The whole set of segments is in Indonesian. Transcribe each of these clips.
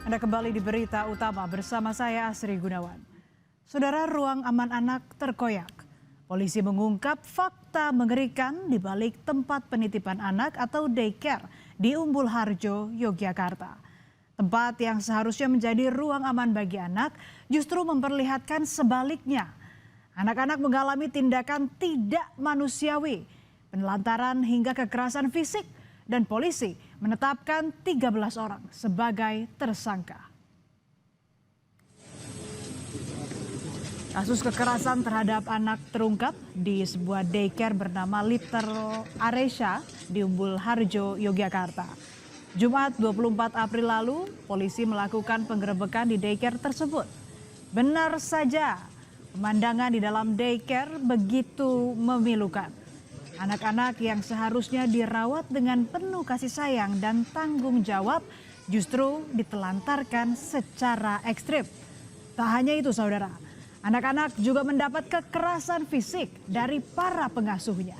Anda kembali di berita utama bersama saya Asri Gunawan. Saudara, ruang aman anak terkoyak. Polisi mengungkap fakta mengerikan di balik tempat penitipan anak atau daycare di Umbul Harjo, Yogyakarta. Tempat yang seharusnya menjadi ruang aman bagi anak justru memperlihatkan sebaliknya. Anak-anak mengalami tindakan tidak manusiawi, penelantaran hingga kekerasan fisik, dan polisi menetapkan 13 orang sebagai tersangka. Kasus kekerasan terhadap anak terungkap di sebuah daycare bernama Little Aresha di Umbul Harjo, Yogyakarta. Jumat 24 April lalu, polisi melakukan penggerebekan di daycare tersebut. Benar saja, pemandangan di dalam daycare begitu memilukan. Anak-anak yang seharusnya dirawat dengan penuh kasih sayang dan tanggung jawab justru ditelantarkan secara ekstrim. Tak hanya itu saudara, anak-anak juga mendapat kekerasan fisik dari para pengasuhnya.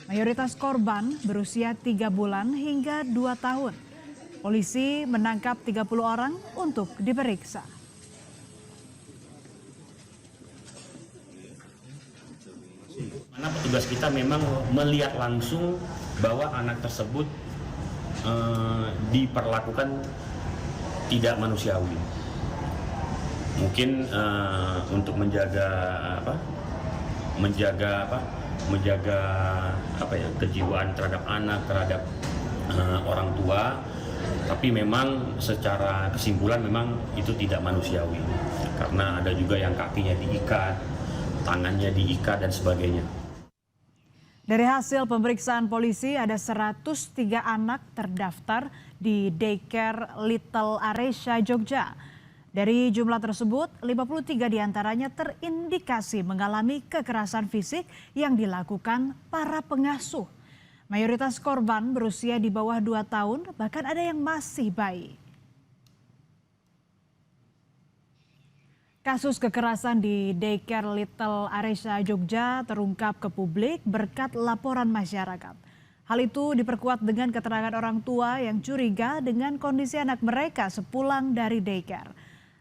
Mayoritas korban berusia 3 bulan hingga 2 tahun. Polisi menangkap 30 orang untuk diperiksa. Mana petugas kita memang melihat langsung bahwa anak tersebut diperlakukan tidak manusiawi. Mungkin untuk menjaga kejiwaan terhadap anak, terhadap orang tua. Tapi memang secara kesimpulan memang itu tidak manusiawi. Karena ada juga yang kakinya diikat, tangannya diikat dan sebagainya. Dari hasil pemeriksaan polisi ada 103 anak terdaftar di daycare Little Aresha Jogja. Dari jumlah tersebut, 53 diantaranya terindikasi mengalami kekerasan fisik yang dilakukan para pengasuh. Mayoritas korban berusia di bawah 2 tahun, bahkan ada yang masih bayi. Kasus kekerasan di daycare Little Aresha Jogja terungkap ke publik berkat laporan masyarakat. Hal itu diperkuat dengan keterangan orang tua yang curiga dengan kondisi anak mereka sepulang dari daycare.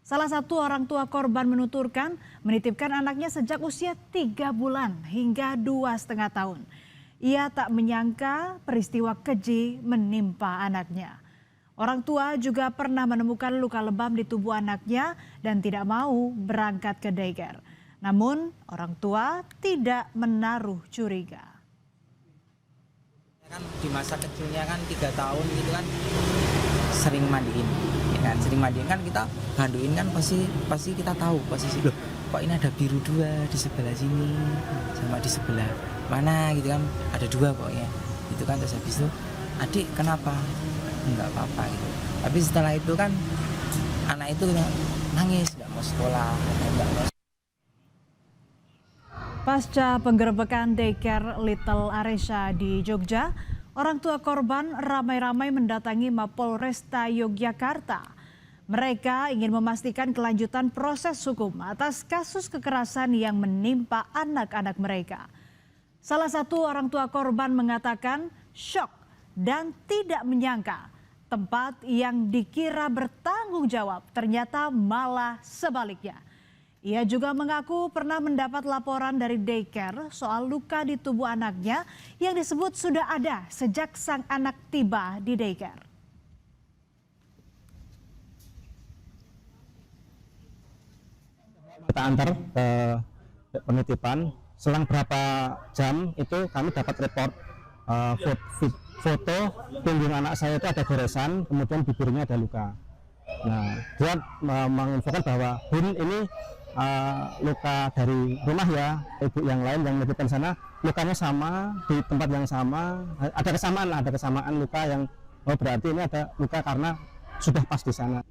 Salah satu orang tua korban menuturkan menitipkan anaknya sejak usia 3 bulan hingga 2,5 tahun. Ia tak menyangka peristiwa keji menimpa anaknya. Orang tua juga pernah menemukan luka lebam di tubuh anaknya dan tidak mau berangkat ke daycare. Namun orang tua tidak menaruh curiga. Kan di masa kecilnya kan 3 tahun gitu kan sering mandiin, ya kan sering mandiin kan kita mandiin kan pasti kita tahu posisi loh kok ini ada biru 2 di sebelah sini sama di sebelah mana gitu kan ada 2 pokoknya itu kan. Terus habis itu adik kenapa? Enggak apa-apa gitu. Tapi setelah itu kan anak itu nangis, enggak mau sekolah, enggak mau. Pasca penggerebekan daycare Little Aresha di Jogja, orang tua korban ramai-ramai mendatangi Mapolresta Yogyakarta. Mereka ingin memastikan kelanjutan proses hukum atas kasus kekerasan yang menimpa anak-anak mereka. Salah satu orang tua korban mengatakan syok dan tidak menyangka tempat yang dikira bertanggung jawab ternyata malah sebaliknya. Ia juga mengaku pernah mendapat laporan dari daycare soal luka di tubuh anaknya yang disebut sudah ada sejak sang anak tiba di daycare. Kita antar ke penitipan, selang berapa jam itu kami dapat report foto punggung anak saya itu ada goresan, kemudian bibirnya ada luka. Nah, dia menginfokan bahwa Bun ini luka dari rumah ya, ibu yang lain yang menitipkan sana lukanya sama di tempat yang sama, ada kesamaan luka yang berarti ini ada luka karena sudah pas di sana.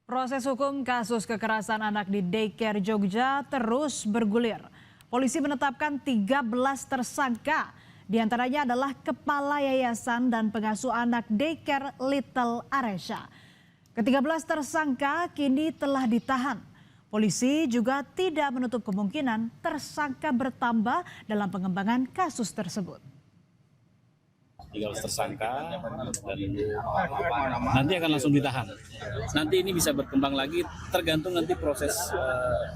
Proses hukum kasus kekerasan anak di daycare Jogja terus bergulir. Polisi menetapkan 13 tersangka. Di antaranya adalah kepala yayasan dan pengasuh anak daycare Little Aresha. Ke-13 tersangka kini telah ditahan. Polisi juga tidak menutup kemungkinan tersangka bertambah dalam pengembangan kasus tersebut. 13 tersangka dan nanti akan langsung ditahan. Nanti ini bisa berkembang lagi tergantung nanti proses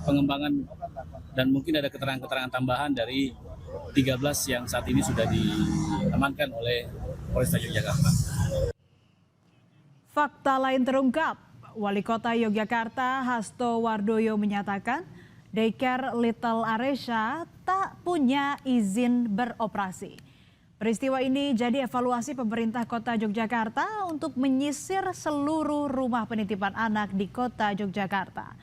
pengembangan dan mungkin ada keterangan-keterangan tambahan dari 13 yang saat ini sudah diamankan oleh Polresta Yogyakarta. Fakta lain terungkap, Wali Kota Yogyakarta Hasto Wardoyo menyatakan daycare Little Aresya tak punya izin beroperasi. Peristiwa ini jadi evaluasi pemerintah Kota Yogyakarta untuk menyisir seluruh rumah penitipan anak di Kota Yogyakarta.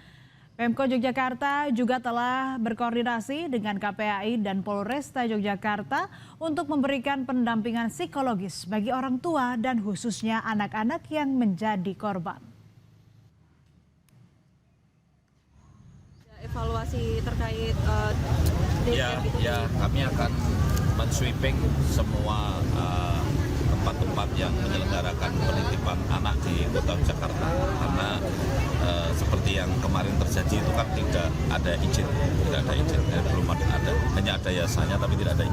Pemkot Yogyakarta juga telah berkoordinasi dengan KPAI dan Polresta Yogyakarta untuk memberikan pendampingan psikologis bagi orang tua dan khususnya anak-anak yang menjadi korban. Evaluasi terkait ya kami akan men-sweeping semua tempat-tempat yang menyelenggarakan penitipan anak di Kota Jakarta karena seperti yang kemarin terjadi itu kan tidak ada izin, belum ada, hanya ada yayasannya tapi tidak ada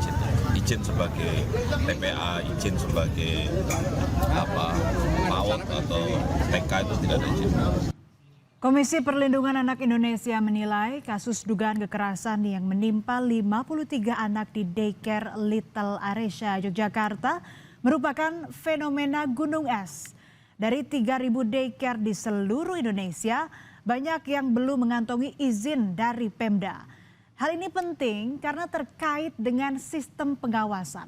izin sebagai TPA, izin sebagai PAUD atau TK itu tidak ada izin. Komisi Perlindungan Anak Indonesia menilai kasus dugaan kekerasan yang menimpa 53 anak di daycare Little Aresya Yogyakarta merupakan fenomena gunung es. Dari 3.000 daycare di seluruh Indonesia, banyak yang belum mengantongi izin dari Pemda. Hal ini penting karena terkait dengan sistem pengawasan.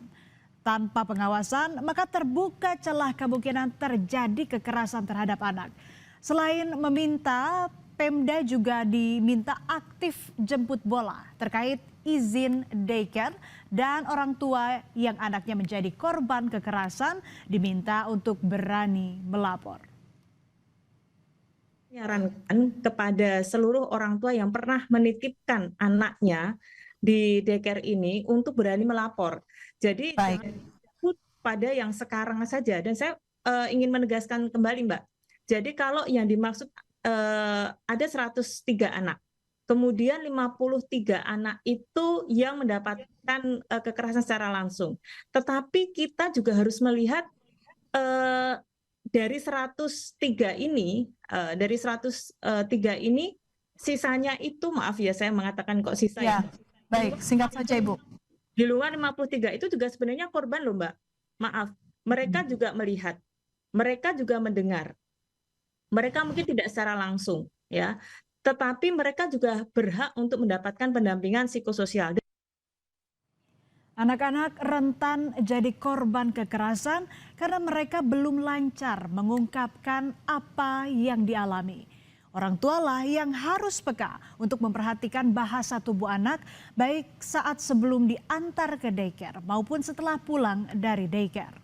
Tanpa pengawasan, maka terbuka celah kemungkinan terjadi kekerasan terhadap anak. Selain meminta, Pemda juga diminta aktif jemput bola terkait izin daycare dan orang tua yang anaknya menjadi korban kekerasan diminta untuk berani melapor. Menyarankan kepada seluruh orang tua yang pernah menitipkan anaknya di daycare ini untuk berani melapor. Jadi jangan takut pada yang sekarang saja. Dan saya ingin menegaskan kembali, Mbak. Jadi kalau yang dimaksud ada 103 anak, kemudian 53 anak itu yang mendapatkan kekerasan secara langsung. Tetapi kita juga harus melihat dari 103 ini, sisanya itu, maaf ya saya mengatakan kok sisa. Ya, baik, singkat saja Ibu. Di luar 53 itu juga sebenarnya korban loh Mbak. Maaf, mereka juga melihat, mereka juga mendengar. Mereka mungkin tidak secara langsung, ya, tetapi mereka juga berhak untuk mendapatkan pendampingan psikososial. Anak-anak rentan jadi korban kekerasan karena mereka belum lancar mengungkapkan apa yang dialami. Orang tualah yang harus peka untuk memperhatikan bahasa tubuh anak baik saat sebelum diantar ke daycare maupun setelah pulang dari daycare.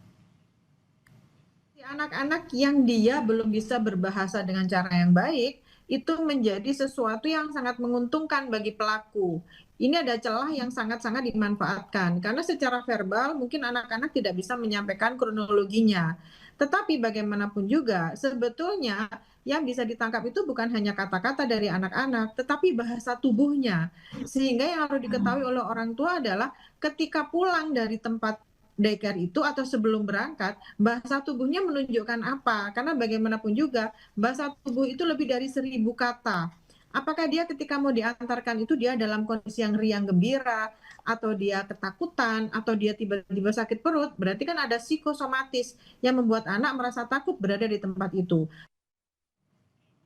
anak-anak yang dia belum bisa berbahasa dengan cara yang baik, itu menjadi sesuatu yang sangat menguntungkan bagi pelaku. Ini ada celah yang sangat-sangat dimanfaatkan, karena secara verbal mungkin anak-anak tidak bisa menyampaikan kronologinya. Tetapi bagaimanapun juga, sebetulnya yang bisa ditangkap itu bukan hanya kata-kata dari anak-anak, tetapi bahasa tubuhnya. Sehingga yang harus diketahui oleh orang tua adalah ketika pulang dari tempat daycare itu atau sebelum berangkat, bahasa tubuhnya menunjukkan apa? Karena bagaimanapun juga, bahasa tubuh itu lebih dari 1000 kata. Apakah dia ketika mau diantarkan itu dia dalam kondisi yang riang gembira, atau dia ketakutan, atau dia tiba-tiba sakit perut, berarti kan ada psikosomatis yang membuat anak merasa takut berada di tempat itu.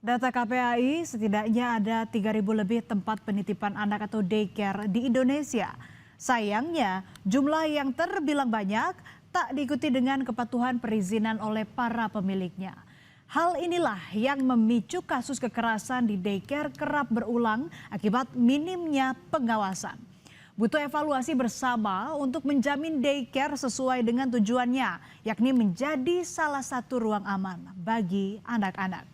Data KPAI, setidaknya ada 3.000 lebih tempat penitipan anak atau daycare di Indonesia. Sayangnya, jumlah yang terbilang banyak tak diikuti dengan kepatuhan perizinan oleh para pemiliknya. Hal inilah yang memicu kasus kekerasan di daycare kerap berulang akibat minimnya pengawasan. Butuh evaluasi bersama untuk menjamin daycare sesuai dengan tujuannya, yakni menjadi salah satu ruang aman bagi anak-anak.